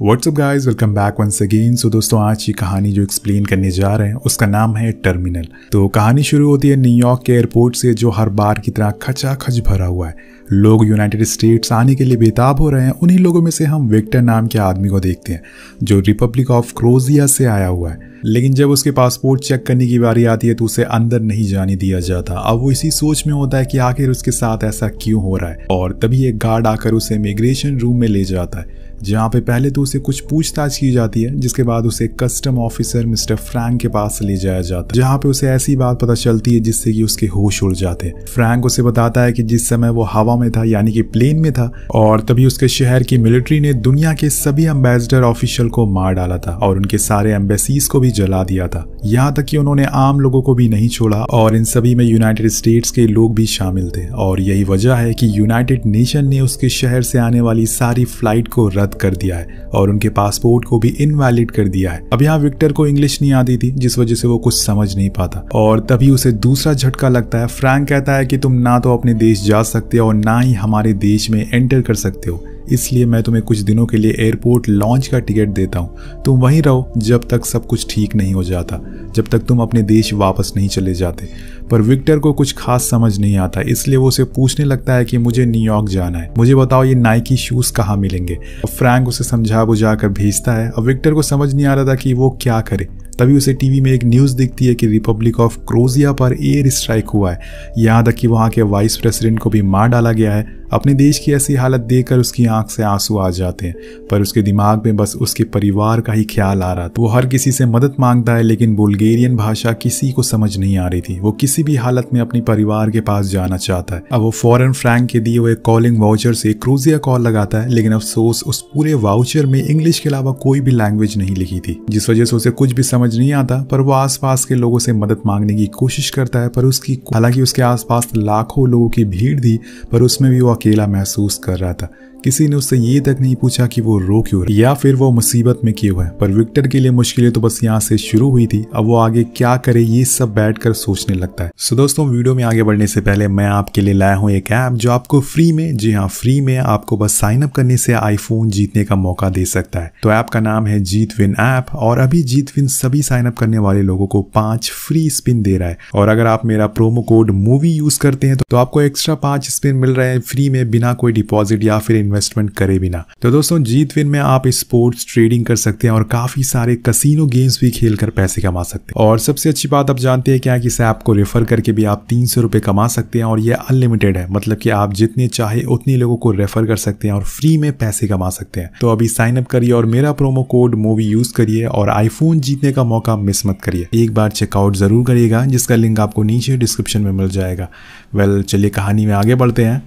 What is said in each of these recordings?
WhatsApp guys, welcome back once again. So दोस्तों, आज की कहानी जो एक्सप्लेन करने जा रहे हैं उसका नाम है टर्मिनल। तो कहानी शुरू होती है न्यूयॉर्क के एयरपोर्ट से, जो हर बार की तरह खचाखच भरा हुआ है। लोग यूनाइटेड स्टेट्स आने के लिए बेताब हो रहे हैं। उन्हीं लोगों में से हम विक्टर नाम के आदमी को देखते हैं, जो रिपब्लिक ऑफ क्रोजिया से आया हुआ है। लेकिन जब उसके पासपोर्ट चेक करने की बारी आती है तो उसे अंदर नहीं जाने दिया जाता। अब वो इसी सोच में होता है कि आखिर उसके साथ ऐसा क्यों हो रहा है। और तभी एक गार्ड आकर उसे इमिग्रेशन रूम में ले जाता है, जहाँ पे पहले तो उसे कुछ पूछताछ की जाती है, जिसके बाद उसे कस्टम ऑफिसर मिस्टर फ्रैंक के पास ले जाया जाता है, जहाँ पे उसे ऐसी बात पता चलती है जिससे कि उसके होश उड़ जाते हैं। फ्रैंक उसे बताता है कि जिस समय वो हवा में था, यानी कि प्लेन में था, और तभी उसके शहर की मिलिट्री ने दुनिया के सभी एम्बेसडर ऑफिशियल को मार डाला था और उनके सारे एम्बेसीज को भी जला दिया था। यहाँ तक कि उन्होंने आम लोगों को भी नहीं छोड़ा, और इन सभी में यूनाइटेड स्टेट्स के लोग भी शामिल थे। और यही वजह है कि यूनाइटेड नेशन ने उसके शहर से आने वाली सारी फ्लाइट को रद्द कर दिया है और उनके पासपोर्ट को भी इनवैलिड कर दिया है। अब यहाँ विक्टर को इंग्लिश नहीं आती थी, जिस वजह से वो कुछ समझ नहीं पाता, और तभी उसे दूसरा झटका लगता है। फ्रैंक कहता है कि तुम ना तो अपने देश जा सकते हो और ना ही हमारे देश में एंटर कर सकते हो, इसलिए मैं तुम्हें कुछ दिनों के लिए एयरपोर्ट लॉन्च का टिकट देता हूँ। तुम वहीं रहो जब तक सब कुछ ठीक नहीं हो जाता, जब तक तुम अपने देश वापस नहीं चले जाते। पर विक्टर को कुछ खास समझ नहीं आता, इसलिए वो उसे पूछने लगता है कि मुझे न्यूयॉर्क जाना है, मुझे बताओ ये नाइकी शूज कहाँ मिलेंगे। अब फ्रैंक उसे समझा बुझा कर भेजता है। अब विक्टर को समझ नहीं आ रहा था कि वो क्या करे। तभी उसे टीवी में एक न्यूज़ दिखती है कि रिपब्लिक ऑफ क्रोजिया पर एयर स्ट्राइक हुआ है, यहाँ तक कि वहाँ के वाइस प्रेसिडेंट को भी मार डाला गया है। अपने देश की ऐसी हालत देखकर उसकी आंख से आंसू आ जाते हैं, पर उसके दिमाग में बस उसके परिवार का ही ख्याल आ रहा था। वो हर किसी से मदद मांगता है, लेकिन बुल्गेरियन भाषा किसी को समझ नहीं आ रही थी। वो किसी भी हालत में अपने परिवार के पास जाना चाहता है। अब वो फौरन फ्रैंक के दिए हुए कॉलिंग वाउचर से क्रोजिया कॉल लगाता है, लेकिन अफसोस उस पूरे वाउचर में इंग्लिश के अलावा कोई भी लैंग्वेज नहीं लिखी थी, जिस वजह से उसे कुछ भी समझ नहीं आता। पर वो आसपास के लोगों से मदद मांगने की कोशिश करता है, पर हालांकि उसके आसपास लाखों लोगों की भीड़ थी, पर उसमें भी वो अकेला महसूस कर रहा था। किसी ने उससे ये तक नहीं पूछा कि वो रो क्यों रहा या फिर वो मुसीबत में क्यों है। पर विक्टर के लिए मुश्किलें तो बस यहाँ से शुरू हुई थी। अब वो आगे क्या करे ये सब बैठकर सोचने लगता है। सो दोस्तों, वीडियो में आगे बढ़ने से पहले मैं आपके लिए लाया हूँ एक ऐप जो आपको फ्री में, जी हाँ फ्री में, आपको बस साइन अप करने से आईफोन जीतने का मौका दे सकता है। तो ऐप का नाम है जीतविन ऐप, और अभी जीतविन सभी साइन अप करने वाले लोगों को 5 फ्री स्पिन दे रहा है। और अगर आप मेरा प्रोमो कोड मूवी यूज करते हैं तो आपको एक्स्ट्रा 5 स्पिन मिल रहे हैं फ्री में, बिना कोई डिपॉजिट या फिर इन्वेस्टमेंट करे बिना। तो दोस्तों, जीतविन में आप स्पोर्ट्स ट्रेडिंग कर सकते हैं और काफी सारे कसिनो गेम्स भी खेलकर पैसे कमा सकते हैं। और सबसे अच्छी बात आप जानते हैं क्या, कि इस ऐप को रेफर करके भी आप 300 रुपए कमा सकते हैं, और ये अनलिमिटेड है, मतलब कि आप जितने चाहे उतने लोगों को रेफर कर सकते हैं और फ्री में पैसे कमा सकते हैं। तो अभी साइन अप करिए और मेरा प्रोमो कोड मूवी यूज करिए और आईफोन जीतने का मौका मिस मत करिए। एक बार चेकआउट जरूर करिएगा, जिसका लिंक आपको नीचे डिस्क्रिप्शन में मिल जाएगा। वेल, चलिए कहानी में आगे बढ़ते हैं।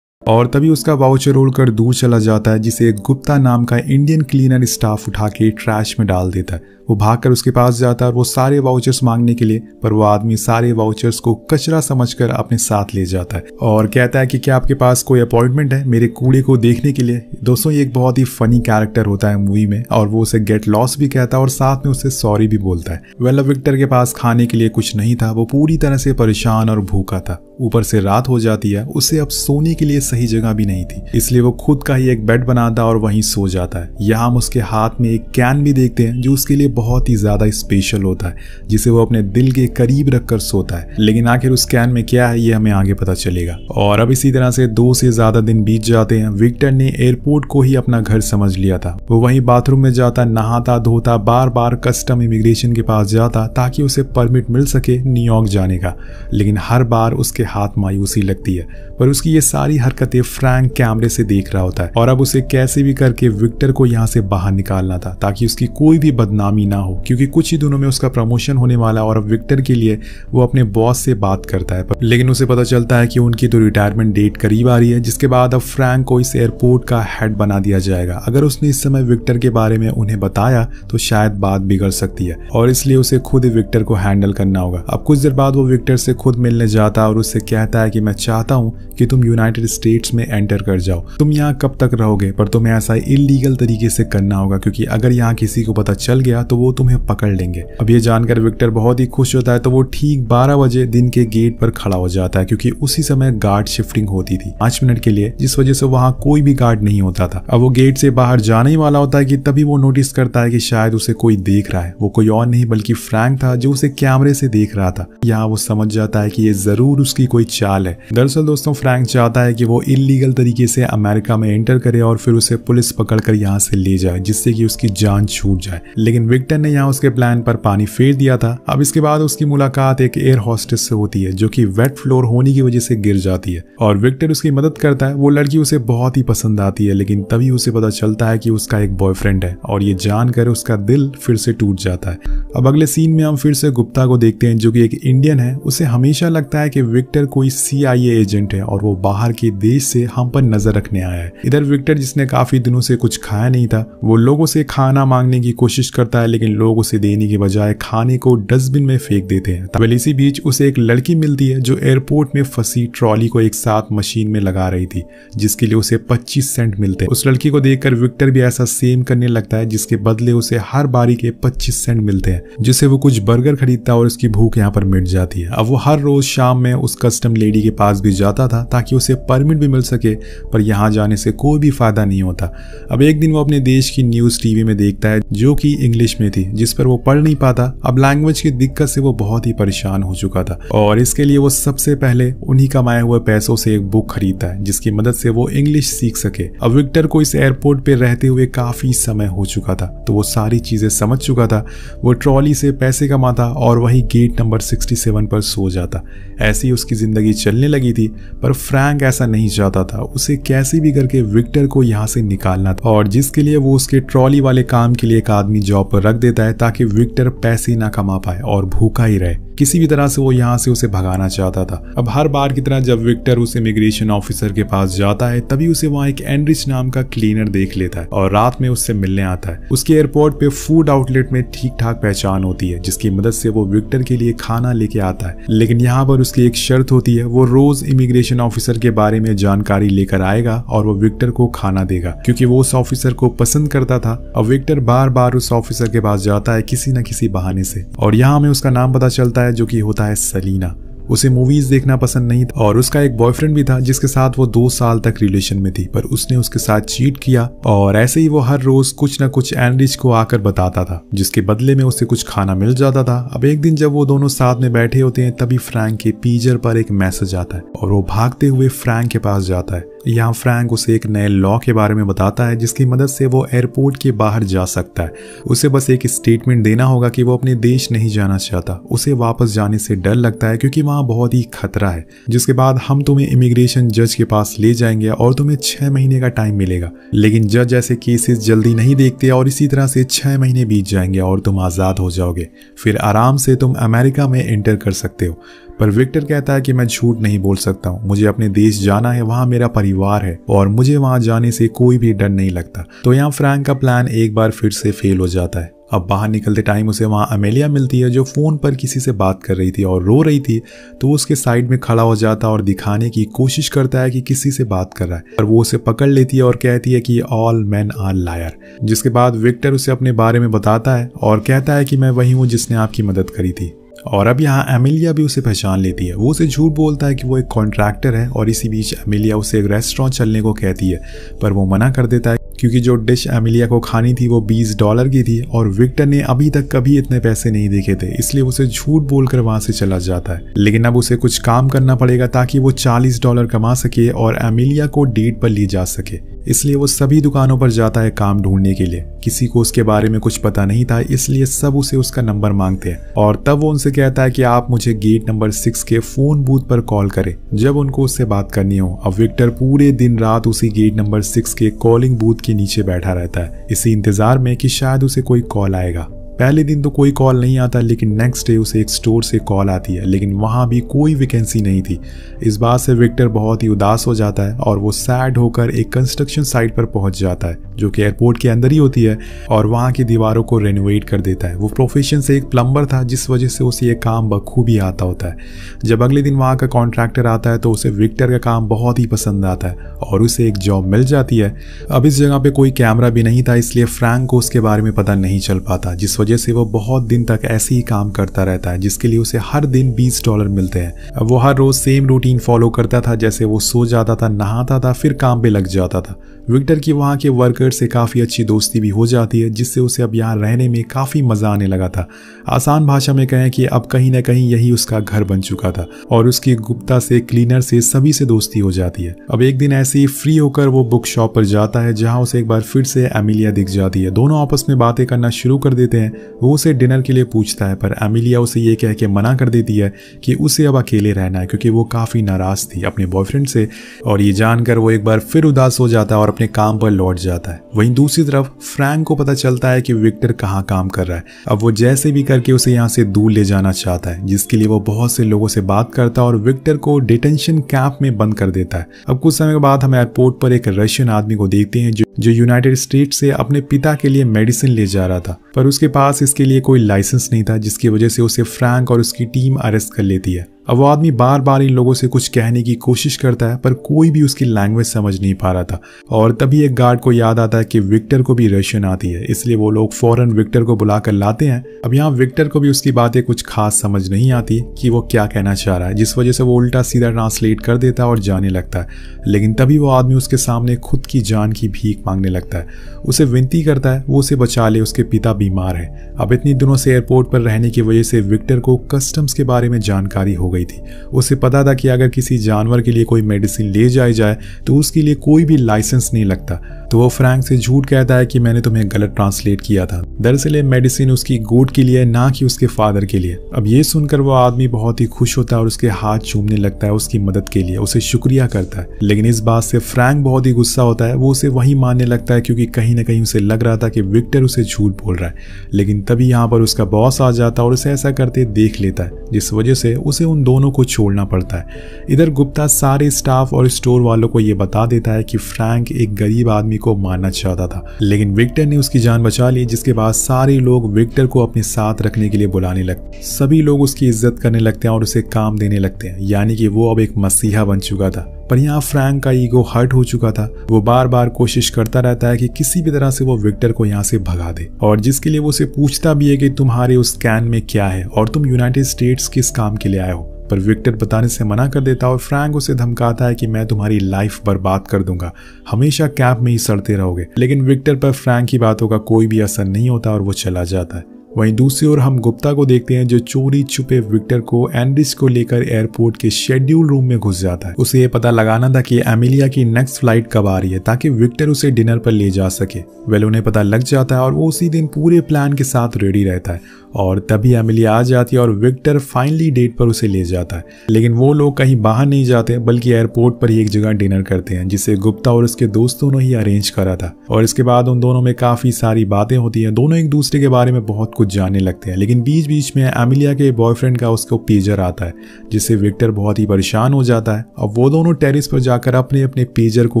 और तभी उसका वाउचर उड़कर दूर चला जाता है, जिसे एक गुप्ता नाम का इंडियन क्लीनर स्टाफ उठा के ट्रैश में डाल देता है। वो भागकर उसके पास जाता है और वो सारे वाउचर्स मांगने के लिए, पर वो आदमी सारे वाउचर्स को कचरा समझकर अपने साथ ले जाता है और कहता है कि क्या आपके पास कोई अपॉइंटमेंट है मेरे कूड़े को देखने के लिए। दोस्तों, ये एक बहुत ही फनी कैरेक्टर होता है मूवी में, और वो उसे गेट लॉस भी कहता है और साथ में उसे सॉरी भी बोलता है। वेल, विक्टर के पास खाने के लिए कुछ नहीं था, वो पूरी तरह से परेशान और भूखा था। ऊपर से रात हो जाती है, उसे अब सोने के लिए सही जगह भी नहीं थी, इसलिए वो खुद का ही एक बेड बनाता और वहीं सो जाता है। यहाँ हम उसके हाथ में एक कैन भी देखते हैं, जो उसके लिए बहुत ही ज्यादा स्पेशल होता है, जिसे वो अपने दिल के करीब रखकर सोता है। लेकिन आखिर उस कैन में क्या है ये हमें आगे पता चलेगा। और अब इसी तरह से 2 से ज्यादा दिन बीत जाते हैं। विक्टर ने एयरपोर्ट को ही अपना घर समझ लिया था। वो वहीं बाथरूम में जाता, नहाता धोता, बार बार कस्टम इमिग्रेशन के पास जाता ताकि उसे परमिट मिल सके न्यूयॉर्क जाने का। लेकिन हर बार उसके हाथ मायूसी लगती है, पर उसकी ये सारी हरकतें फ्रैंक कैमरे से देख रहा होता है। और अब उसे कैसे भी करके विक्टर को यहाँ से बाहर निकालना था, ताकि उसकी कोई भी बदनामी ना हो, क्योंकि कुछ ही दिनों में उसका प्रमोशन होने वाला। और अब विक्टर के लिए वो अपने बॉस से बात करता है, लेकिन उसे पता चलता है कि उनकी तो रिटायरमेंट डेट करीब आ रही है, जिसके बाद अब फ्रैंक को इस एयरपोर्ट का हेड बना दिया जाएगा। अगर उसने इस समय विक्टर के बारे में उन्हें बताया तो शायद बात बिगड़ सकती है, और इसलिए उसे खुद विक्टर को हैंडल करना होगा। अब कुछ देर बाद वो विक्टर से खुद मिलने जाता और उससे कहता है कि मैं चाहता हूँ कि तुम यूनाइटेड स्टेट्स गेट्स में एंटर कर जाओ। तुम यहाँ कब तक रहोगे, पर तुम्हें ऐसा इलीगल तरीके से करना होगा, क्योंकि अगर यहाँ किसी को पता चल गया तो वो तुम्हें पकड़ लेंगे। अब ये जानकर विक्टर बहुत ही खुश होता है, तो वो ठीक 12 बजे दिन के गेट पर खड़ा हो जाता है, क्योंकि उसी समय गार्ड शिफ्टिंग होती थी 5 मिनट के लिए, जिस वजह से वहां कोई भी गार्ड नहीं होता था। अब वो गेट से बाहर जाने ही वाला होता है कि तभी वो नोटिस करता है कि शायद उसे कोई देख रहा है। वो कोई और नहीं बल्कि फ्रैंक था, जो उसे कैमरे से देख रहा था। यहाँ वो समझ जाता है कि ये जरूर उसकी कोई चाल है। दरअसल दोस्तों, फ्रैंक चाहता है कि वो इलीगल तरीके से अमेरिका में एंटर करे और फिर उसे पुलिस पकड़कर यहाँ से ले जाए, जिससे कि उसकी जान छूट जाए। लेकिन विक्टर ने यहाँ उसके प्लान पर पानी फेर दिया था। अब इसके बाद उसकी मुलाकात एक एयर होस्टेस से होती है, जो कि वेट फ्लोर होने की वजह से गिर जाती है और विक्टर उसकी मदद करता है। वो लड़की उसे बहुत ही पसंद आती है, लेकिन तभी उसे पता चलता है कि उसका एक बॉयफ्रेंड है और ये जानकर उसका दिल फिर से टूट जाता है। अब अगले सीन में हम फिर से गुप्ता को देखते हैं, जो कि एक इंडियन है। उसे हमेशा लगता है कि विक्टर कोई CIA एजेंट है और वो बाहर के देश से हम पर नजर रखने आया है। इधर विक्टर, जिसने काफी दिनों से कुछ खाया नहीं था, वो लोगों से खाना मांगने की कोशिश करता है, लेकिन लोग उसे देने के बजाय खाने को डस्टबिन में फेंक देते हैं। तब इसी बीच उसे एक लड़की मिलती है, जो एयरपोर्ट में फंसी ट्रॉली को एक साथ मशीन में लगा रही थी, जिसके लिए उसे 25 सेंट मिलते हैं। उस लड़की को देखकर विक्टर भी ऐसा सेम करने लगता है, जिसके बदले उसे हर बारी के 25 सेंट मिलते हैं, जिससे वो कुछ बर्गर खरीदता है और उसकी भूख यहाँ पर मिट जाती है। अब वो हर रोज शाम में उस कस्टम लेडी के पास भी जाता था ताकि उसे परमिट भी मिल सके, पर यहाँ जाने से कोई भी फायदा नहीं होता। अब एक दिन वो अपने देश की न्यूज टीवी में देखता है, जो कि इंग्लिश में थी, जिस पर वो पढ़ नहीं पाता। अब लैंग्वेज की दिक्कत से वो बहुत ही परेशान हो चुका था और इसके लिए वो सबसे पहले उन्हीं कमाए हुए पैसों से एक बुक खरीदता है, जिसकी मदद से वो इंग्लिश सीख सके। अब विक्टर को इस एयरपोर्ट पे रहते हुए काफी समय हो चुका था, तो वो सारी चीजें समझ चुका था। वो ट्रॉली से पैसे कमाता और वही गेट नंबर 67 पर सो जाता। ऐसी उसकी जिंदगी चलने लगी थी, पर फ्रैंक ऐसा नहीं चाहता था। उसे कैसे भी करके विक्टर को यहाँ से निकालना था, और जिसके लिए वो उसके ट्रॉली वाले काम के लिए एक आदमी जॉब पर रख देता है, ताकि विक्टर पैसे ना कमा पाए और भूखा ही रहे। किसी भी तरह से वो यहाँ से उसे भगाना चाहता था। अब हर बार की तरह जब विक्टर उस इमिग्रेशन ऑफिसर के पास जाता है, तभी उसे वहाँ एक एनरिच नाम का क्लीनर देख लेता है और रात में उससे मिलने आता है। उसके एयरपोर्ट पे फूड आउटलेट में ठीक ठाक पहचान होती है, जिसकी मदद से वो विक्टर के लिए खाना लेके आता है। लेकिन यहाँ पर उसकी एक शर्त होती है, वो रोज इमिग्रेशन ऑफिसर के बारे में जानकारी लेकर आएगा और वो विक्टर को खाना देगा, क्योंकि वो उस ऑफिसर को पसंद करता था। अब विक्टर बार बार उस ऑफिसर के पास जाता है किसी न किसी बहाने से, और यहाँ हमें उसका नाम पता चलता है, जो कि होता है सलीना। उसे मूवीज देखना पसंद नहीं था और उसका एक बॉयफ्रेंड भी था, जिसके साथ वो 2 साल तक रिलेशन में थी, पर उसने उसके साथ चीट किया और ऐसे ही वो हर रोज कुछ न कुछ एनरिच को आकर बताता था, जिसके बदले में उसे कुछ खाना मिल जाता था। अब एक दिन जब वो दोनों साथ में बैठे होते हैं, तभी फ्रैंक के पेजर पर एक मैसेज आता है और वो भागते हुए फ्रैंक के पास जाता है। यहाँ फ्रैंक उसे एक नए लॉ के बारे में बताता है, जिसकी मदद से वो एयरपोर्ट के बाहर जा सकता है। उसे बस एक स्टेटमेंट देना होगा कि वो अपने देश नहीं जाना चाहता। उसे वापस जाने से डर लगता है, क्योंकि वहाँ बहुत ही खतरा है। जिसके बाद हम तुम्हें इमिग्रेशन जज के पास ले जाएंगे और तुम्हें 6 महीने का टाइम मिलेगा। लेकिन जज ऐसे केसेस जल्दी नहीं देखते और इसी तरह से 6 महीने बीत जाएंगे और तुम आज़ाद हो जाओगे। फिर आराम से तुम अमेरिका में एंटर कर सकते हो। पर विक्टर कहता है कि मैं झूठ नहीं बोल सकता हूँ, मुझे अपने देश जाना है, वहाँ मेरा परिवार है और मुझे वहाँ जाने से कोई भी डर नहीं लगता। तो यहाँ फ्रैंक का प्लान एक बार फिर से फेल हो जाता है। अब बाहर निकलते टाइम उसे वहाँ अमेलिया मिलती है, जो फोन पर किसी से बात कर रही थी और रो रही थी। तो वो उसके साइड में खड़ा हो जाता और दिखाने की कोशिश करता है कि किसी से बात कर रहा है, पर वो उसे पकड़ लेती है और कहती है कि ऑल मैन आर लायर। जिसके बाद विक्टर उसे अपने बारे में बताता है और कहता है कि मैं वही हूँ जिसने आपकी मदद करी थी। और अब यहाँ एमिलिया भी उसे पहचान लेती है। वो उसे झूठ बोलता है कि वो एक कॉन्ट्रैक्टर है और इसी बीच एमिलिया उसे एक रेस्टोरेंट चलने को कहती है, पर वो मना कर देता है, क्योंकि जो डिश एमिलिया को खानी थी वो $20 की थी और विक्टर ने अभी तक कभी इतने पैसे नहीं देखे थे, इसलिए उसे झूठ बोलकर वहां से चला जाता है। लेकिन अब उसे कुछ काम करना पड़ेगा ताकि वो $40 कमा सके और एमिलिया को डेट पर ले जा सके। इसलिए वो सभी दुकानों पर जाता है काम ढूंढने के लिए। किसी को उसके बारे में कुछ पता नहीं था, इसलिए सब उसे उसका नंबर मांगते हैं और तब वो उनसे कहता है कि आप मुझे गेट नंबर 6 के फोन बूथ पर कॉल करें जब उनको उससे बात करनी हो। अब विक्टर पूरे दिन रात उसी गेट नंबर 6 के कॉलिंग बूथ के नीचे बैठा रहता है, इसी इंतजार में कि शायद उसे कोई कॉल आएगा। पहले दिन तो कोई कॉल नहीं आता, लेकिन नेक्स्ट डे उसे एक स्टोर से कॉल आती है, लेकिन वहां भी कोई वैकेंसी नहीं थी। इस बात से विक्टर बहुत ही उदास हो जाता है और वो सैड होकर एक कंस्ट्रक्शन साइट पर पहुंच जाता है। जो कि एयरपोर्ट के अंदर ही होती है, और वहाँ की दीवारों को रेनोवेट कर देता है। वो प्रोफेशन से एक प्लम्बर था, जिस वजह से उसे ये काम बखूबी आता होता है। जब अगले दिन वहाँ का कॉन्ट्रैक्टर आता है तो उसे विक्टर का काम बहुत ही पसंद आता है और उसे एक जॉब मिल जाती है। अब इस जगह पे कोई कैमरा भी नहीं था, इसलिए फ्रैंक को उसके बारे में पता नहीं चल पाता, जिस वजह से वो बहुत दिन तक ऐसे ही काम करता रहता है, जिसके लिए उसे हर दिन $20 मिलते हैं। अब वो हर रोज सेम रूटीन फॉलो करता था, जैसे वो सो जाता था, नहाता था, फिर काम पे लग जाता था। विक्टर की वहाँ के वर्कर से काफ़ी अच्छी दोस्ती भी हो जाती है, जिससे उसे अब यहाँ रहने में काफ़ी मज़ा आने लगा था। आसान भाषा में कहें कि अब कहीं ना कहीं यही उसका घर बन चुका था और उसकी गुप्ता से, क्लीनर से, सभी से दोस्ती हो जाती है। अब एक दिन ऐसे ही फ्री होकर वो बुक शॉप पर जाता है, जहाँ उसे एक बार फिर से एमिलिया दिख जाती है। दोनों आपस में बातें करना शुरू कर देते हैं। वो उसे डिनर के लिए पूछता है, पर एमिलिया उसे ये कह के मना कर देती है कि उसे अब अकेले रहना है, क्योंकि वो काफ़ी नाराज़ थी अपने बॉयफ्रेंड से। और ये जानकर वो एक बार फिर उदास हो जाता है और अपने काम पर लौट जाता है। वहीं दूसरी तरफ फ्रैंक को पता चलता है कि विक्टर कहाँ काम कर रहा है। अब वो जैसे भी करके उसे यहाँ से दूर ले जाना चाहता है, जिसके लिए वो बहुत से लोगों से बात करता है और विक्टर को डिटेंशन कैंप में बंद कर देता है। अब कुछ समय के बाद हम एयरपोर्ट पर एक रशियन आदमी को देखते हैं जो यूनाइटेड स्टेट से अपने पिता के लिए मेडिसिन ले जा रहा था, पर उसके पास इसके लिए कोई लाइसेंस नहीं था, जिसकी वजह से उसे फ्रैंक और उसकी टीम अरेस्ट कर लेती है। अब वो आदमी बार बार इन लोगों से कुछ कहने की कोशिश करता है, पर कोई भी उसकी लैंग्वेज समझ नहीं पा रहा था। और तभी एक गार्ड को याद आता है कि विक्टर को भी रशियन आती है, इसलिए वो लोग फौरन विक्टर को बुलाकर लाते हैं। अब यहाँ विक्टर को भी उसकी बातें कुछ खास समझ नहीं आती कि वो क्या कहना चाह रहा है, जिस वजह से वो उल्टा सीधा ट्रांसलेट कर देता है और जाने लगता है। लेकिन तभी वो आदमी उसके सामने खुद की जान की भीख मांगने लगता है, उसे विनती करता है वो उसे बचा ले, उसके पिता बीमार है। अब इतनी दिनों से एयरपोर्ट पर रहने की वजह से विक्टर को कस्टम्स के बारे में जानकारी हो गई थी। उसे पता था कि अगर किसी जानवर के लिए कोई मेडिसिन ले जाई जाए तो उसके लिए कोई भी लाइसेंस नहीं लगता। तो वो फ्रैंक से झूठ कहता है कि मैंने तुम्हें गलत ट्रांसलेट किया था, दरअसल ये मेडिसिन उसकी गोट के लिए, ना कि उसके फादर के लिए। अब ये सुनकर वो आदमी बहुत ही खुश होता है और उसके हाथ चूमने लगता है उसकी मदद के लिए, उसे शुक्रिया करता है। लेकिन इस बात से फ्रैंक बहुत ही गुस्सा होता है, वो उसे वही मानने लगता है, क्योंकि कहीं ना कहीं उसे लग रहा था कि विक्टर उसे झूठ बोल रहा है। लेकिन तभी यहाँ पर उसका बॉस आ जाता है और उसे ऐसा करते देख लेता है, जिस वजह से उसे उन दोनों को छोड़ना पड़ता है। इधर गुप्ता सारे स्टाफ और स्टोर वालों को ये बता देता है कि फ्रैंक एक गरीब आदमी को मारना चाहता था, लेकिन विक्टर ने उसकी जान बचा ली, जिसके बाद सारे लोग विक्टर को अपने साथ रखने के लिए बुलाने लगते। सभी लोग उसकी इज्जत करने लगते हैं और उसे काम देने लगते हैं, यानी कि वो अब एक मसीहा बन चुका था। पर यहाँ फ्रैंक का ईगो हर्ट हो चुका था। वो बार बार कोशिश करता रहता है कि किसी भी तरह से वो विक्टर को यहाँ से भगा दे, और जिसके लिए वो उसे पूछता भी है कि तुम्हारे उस कैन में क्या है और तुम यूनाइटेड स्टेट्स किस काम के लिए आए हो। पर विक्टर बताने से मना कर देता और फ्रैंक उसे धमकाता है कि मैं तुम्हारी लाइफ बर्बाद कर दूंगा, हमेशा कैंप में ही सड़ते रहोगे। लेकिन विक्टर पर फ्रैंक की बातों का कोई भी असर नहीं होता और वो चला जाता है। वहीं दूसरी ओर हम गुप्ता को देखते हैं, जो चोरी छुपे विक्टर को एंड्रिस को लेकर एयरपोर्ट के शेड्यूल रूम में घुस जाता है। उसे ये पता लगाना था कि एमिलिया की नेक्स्ट फ्लाइट कब आ रही है, ताकि विक्टर उसे डिनर पर ले जा सके। वेल उन्हें पता लग जाता है और वो उसी दिन पूरे प्लान के साथ रेडी रहता है। और तभी एमिलिया आ जाती है और विक्टर फाइनली डेट पर उसे ले जाता है। लेकिन वो लोग कहीं बाहर नहीं जाते, बल्कि एयरपोर्ट पर ही एक जगह डिनर करते हैं, जिसे गुप्ता और उसके दोस्तों ने ही अरेंज करा था। और इसके बाद उन दोनों में काफी सारी बातें होती हैं, दोनों एक दूसरे के बारे में बहुत कुछ जानने लगते हैं। लेकिन बीच बीच में एमिलिया के बॉयफ्रेंड का उसको पेजर आता है, जिससे विक्टर बहुत ही परेशान हो जाता है। अब वो दोनों टेरिस पर जाकर अपने अपने पेजर को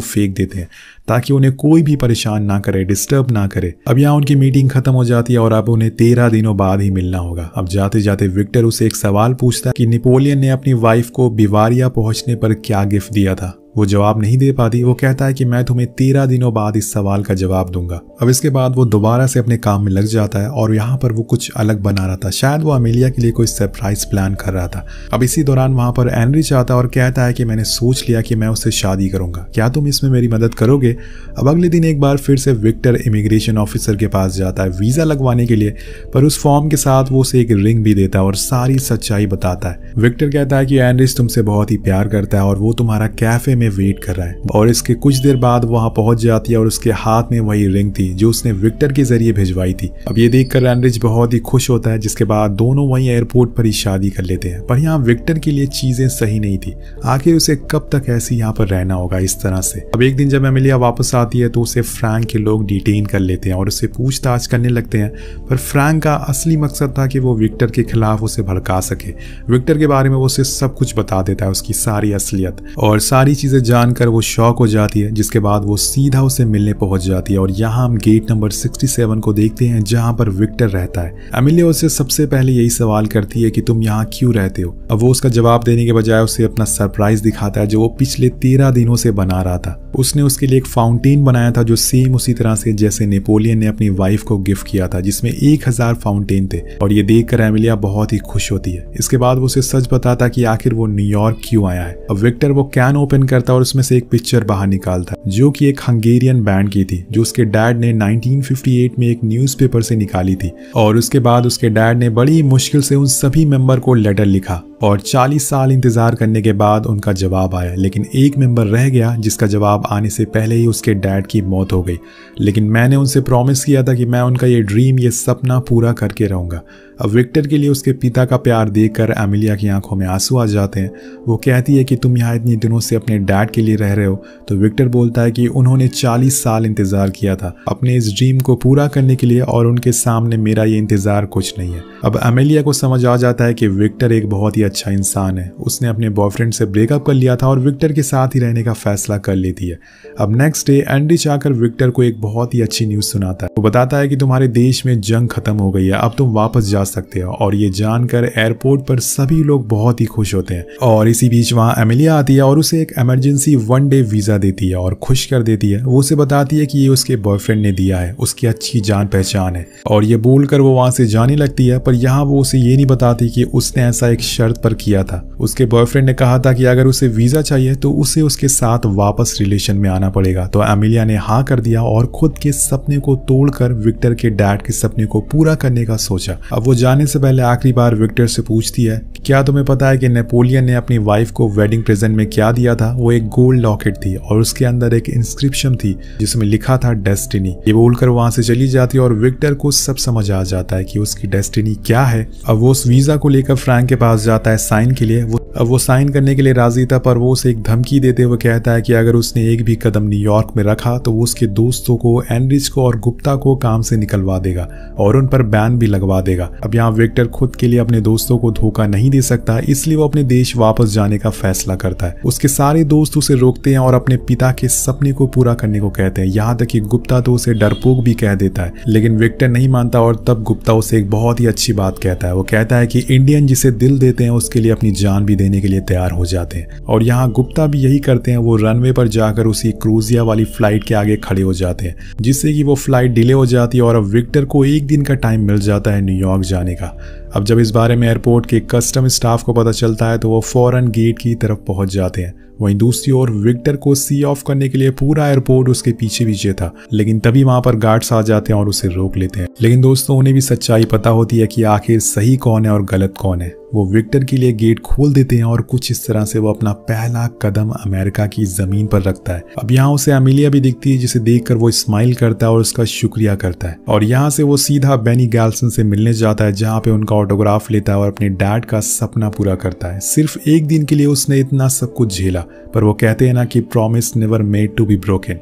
फेंक देते हैं, ताकि उन्हें कोई भी परेशान ना करे, डिस्टर्ब ना करे। अब यहाँ उनकी मीटिंग खत्म हो जाती है और अब उन्हें 13 दिनों बाद ही मिलना होगा। अब जाते जाते विक्टर उसे एक सवाल पूछता है कि नेपोलियन ने अपनी वाइफ को बिवारिया पहुंचने पर क्या गिफ्ट दिया था। वो जवाब नहीं दे पाती। वो कहता है कि मैं तुम्हें 13 दिनों बाद इस सवाल का जवाब दूंगा। अब इसके बाद वो दोबारा से अपने काम में लग जाता है और यहाँ पर वो कुछ अलग बना रहा था। शायद वो अमेलिया के लिए कोई सरप्राइज प्लान कर रहा था। अब इसी दौरान वहां पर एनरिच आता है और कहता है कि मैंने सोच लिया कि मैं उससे शादी करूंगा, क्या तुम इसमें मेरी मदद करोगे। अब अगले दिन एक बार फिर से विक्टर इमिग्रेशन ऑफिसर के पास जाता है वीजा लगवाने के लिए, पर उस फॉर्म के साथ वो उसे एक रिंग भी देता है और सारी सच्चाई बताता है। विक्टर कहता है कि एनरिच तुमसे बहुत ही प्यार करता है और वो तुम्हारा कैफे में वेट कर रहा है। और इसके कुछ देर बाद वहां पहुंच जाती है और उसके हाथ में वही रिंग थी जो उसने विक्टर के जरिए भिजवाई थी। अब ये देखकर एनरिच बहुत ही खुश होता है, जिसके बाद दोनों वहीं एयरपोर्ट पर ही शादी कर लेते हैं। पर यहाँ विक्टर के लिए चीजें सही नहीं थी। आखिर उसे कब तक ऐसे यहाँ पर रहना होगा इस तरह से। अब एक दिन जब एमिलिया वापस आती है तो उसे फ्रैंक के लोग डिटेन कर लेते हैं और उसे पूछताछ करने लगते हैं। पर फ्रैंक का असली मकसद था कि वो विक्टर के खिलाफ उसे भड़का सके। विक्टर के बारे में वो उसे सब कुछ बता देता है, उसकी सारी असलियत और सारी चीजें चीजें जानकर वो शॉक हो जाती है, जिसके बाद वो सीधा उसे मिलने पहुंच जाती है। और यहाँ हम गेट नंबर 67 को देखते हैं जहाँ पर विक्टर रहता है। एमिलिया उससे सबसे पहले यही सवाल करती है कि तुम यहाँ क्यों रहते हो। अब वो उसका जवाब देने के बजाय उसे अपना सरप्राइज दिखाता है जो वो पिछले 13 दिनों से बना रहा था। उसने उसके लिए एक फाउंटेन बनाया था जो सेम उसी तरह से जैसे नेपोलियन ने अपनी वाइफ को गिफ्ट किया था, जिसमें 1000 फाउंटेन थे। और ये देखकर एमिलिया बहुत ही खुश होती है। इसके बाद वो उसे सच बताता कि आखिर वो न्यूयॉर्क क्यों आया है। अब विक्टर वो कैन ओपन करता और उसमें से एक पिक्चर बाहर निकालता जो कि एक हंगेरियन बैंड की थी, जो उसके डैड ने 1958 में एक न्यूज़पेपर से निकाली थी। और उसके बाद उसके डैड ने बड़ी मुश्किल से उन सभी मेंबर को लेटर लिखा और 40 साल इंतजार करने के बाद उनका जवाब आया। लेकिन एक मेंबर रह गया जिसका जवाब आने से पहले ही उसके डैड की मौत हो गई। लेकिन मैंने उनसे प्रॉमिस किया था कि मैं उनका ये ड्रीम, ये सपना पूरा करके रहूंगा। अब विक्टर के लिए उसके पिता का प्यार देखकर एमिलिया की आंखों में आंसू आ जाते हैं। वो कहती है कि तुम यहाँ इतने दिनों से अपने डैड के लिए रह रहे हो। तो विक्टर बोलता है कि उन्होंने 40 साल इंतजार किया था अपने इस ड्रीम को पूरा करने के लिए, और उनके सामने मेरा ये इंतजार कुछ नहीं है। अब एमिलिया को समझ आ जाता है कि विक्टर एक बहुत ही अच्छा इंसान है। उसने अपने बॉयफ्रेंड से ब्रेकअप कर लिया था और विक्टर के साथ ही रहने का फैसला कर लेती है। अब नेक्स्ट डे एंड्रिच आकर विक्टर को एक बहुत ही अच्छी न्यूज सुनाता है। वो बताता है कि तुम्हारे देश में जंग खत्म हो गई है, अब तुम वापस जा सकते हो। और ये जानकर एयरपोर्ट पर सभी लोग बहुत ही खुश होते हैं। और इसी बीच वहाँ एमिलिया आती है और उसे एक इमरजेंसी 1 डे वीजा देती है और खुश कर देती है। वो उसे बताती है कि ये उसके बॉयफ्रेंड ने दिया है, उसकी अच्छी जान पहचान है। और ये बोलकर वो वहां से जाने लगती है। पर यहाँ वो उसे ये नहीं बताती कि उसने ऐसा एक शर्त पर किया था। उसके बॉयफ्रेंड ने कहा था कि अगर उसे वीजा चाहिए तो उसे उसके साथ वापस रिलेशन में आना पड़ेगा। तो एमिलिया ने हाँ कर दिया और खुद के सपने को तोड़कर विक्टर के डैड के सपने को पूरा करने का सोचा। अब वो जाने से पहले आखिरी बार विक्टर से पूछती है, क्या तुम्हें पता है कि नेपोलियन ने अपनी वाइफ को वेडिंग प्रेजेंट में क्या दिया था? वो एक गोल्ड लॉकेट थी और उसके अंदर एक इंस्क्रिप्शन थी जिसमें लिखा था डेस्टिनी। ये बोलकर वहां से चली जाती है और विक्टर को सब समझ आ जाता है कि उसकी डेस्टिनी क्या है। अब वो उस वीजा को लेकर फ्रैंक के पास जाता है साइन के लिए। अब वो साइन करने के लिए राजी था, पर वो उसे एक धमकी देते हुए कहता है कि अगर उसने एक भी कदम न्यूयॉर्क में रखा तो वो उसके दोस्तों को, एनरिच को और गुप्ता को काम से निकलवा देगा और उन पर बैन भी लगवा देगा। अब यहाँ विक्टर खुद के लिए अपने दोस्तों को धोखा नहीं दे सकता, इसलिए वो अपने देश वापस जाने का फैसला करता है। उसके सारे दोस्त उसे रोकते हैं और अपने पिता के सपने को पूरा करने को कहते हैं। यहाँ तक कि गुप्ता तो उसे डरपोक भी कह देता है, लेकिन विक्टर नहीं मानता। और तब गुप्ता उसे एक बहुत ही अच्छी बात कहता है। वो कहता है कि इंडियन जिसे दिल देते हैं उसके लिए अपनी जान भी देने के लिए तैयार हो जाते हैं। और यहाँ गुप्ता भी यही करते हैं। वो रनवे पर जाकर उसी क्रूजिया वाली फ्लाइट के आगे खड़े हो जाते हैं, जिससे कि वो फ्लाइट डिले हो जाती है और अब विक्टर को एक दिन का टाइम मिल जाता है न्यूयॉर्क जाने का। अब जब इस बारे में एयरपोर्ट के कस्टम स्टाफ को पता चलता है तो वो फौरन गेट की तरफ पहुंच जाते हैं। वहीं दूसरी ओर विक्टर को सी ऑफ करने के लिए पूरा एयरपोर्ट उसके पीछे पीछे था, लेकिन तभी वहां पर गार्ड्स आ जाते हैं और उसे रोक लेते हैं। लेकिन दोस्तों, उन्हें भी सच्चाई पता होती है कि आखिर सही कौन है और गलत कौन है। वो विक्टर के लिए गेट खोल देते हैं और कुछ इस तरह से वो अपना पहला कदम अमेरिका की जमीन पर रखता है। अब यहाँ उसे एमिलिया भी दिखती है, जिसे देखकर वो स्माइल करता है और उसका शुक्रिया करता है। और यहाँ से वो सीधा बेनी गैल्सन से मिलने जाता है, जहाँ पे उनका ऑटोग्राफ लेता है और अपने डैड का सपना पूरा करता है। सिर्फ एक दिन के लिए उसने इतना सब कुछ झेला, पर वो कहते हैं ना कि promise never made to be broken.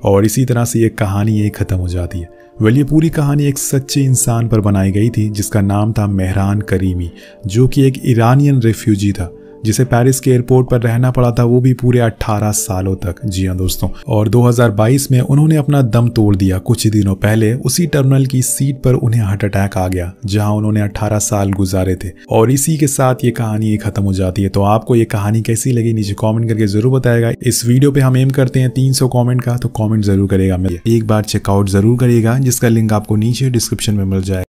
और इसी तरह से ये कहानी यही खत्म हो जाती है। ये पूरी कहानी एक सच्चे इंसान पर बनाई गई थी जिसका नाम था मेहरान करीमी, जो कि एक ईरानियन रेफ्यूजी था जिसे पेरिस के एयरपोर्ट पर रहना पड़ा था, वो भी पूरे 18 सालों तक। जी हाँ दोस्तों, और 2022 में उन्होंने अपना दम तोड़ दिया। कुछ ही दिनों पहले उसी टर्मिनल की सीट पर उन्हें हार्ट अटैक आ गया, जहां उन्होंने 18 साल गुजारे थे। और इसी के साथ ये कहानी खत्म हो जाती है। तो आपको ये कहानी कैसी लगी नीचे कॉमेंट करके जरूर बताएगा। इस वीडियो पे हम एम करते हैं 300 कॉमेंट का, तो कॉमेंट जरूर करेगा। एक बार चेकआउट जरूर करिएगा, जिसका लिंक आपको नीचे डिस्क्रिप्शन में मिल जाएगा।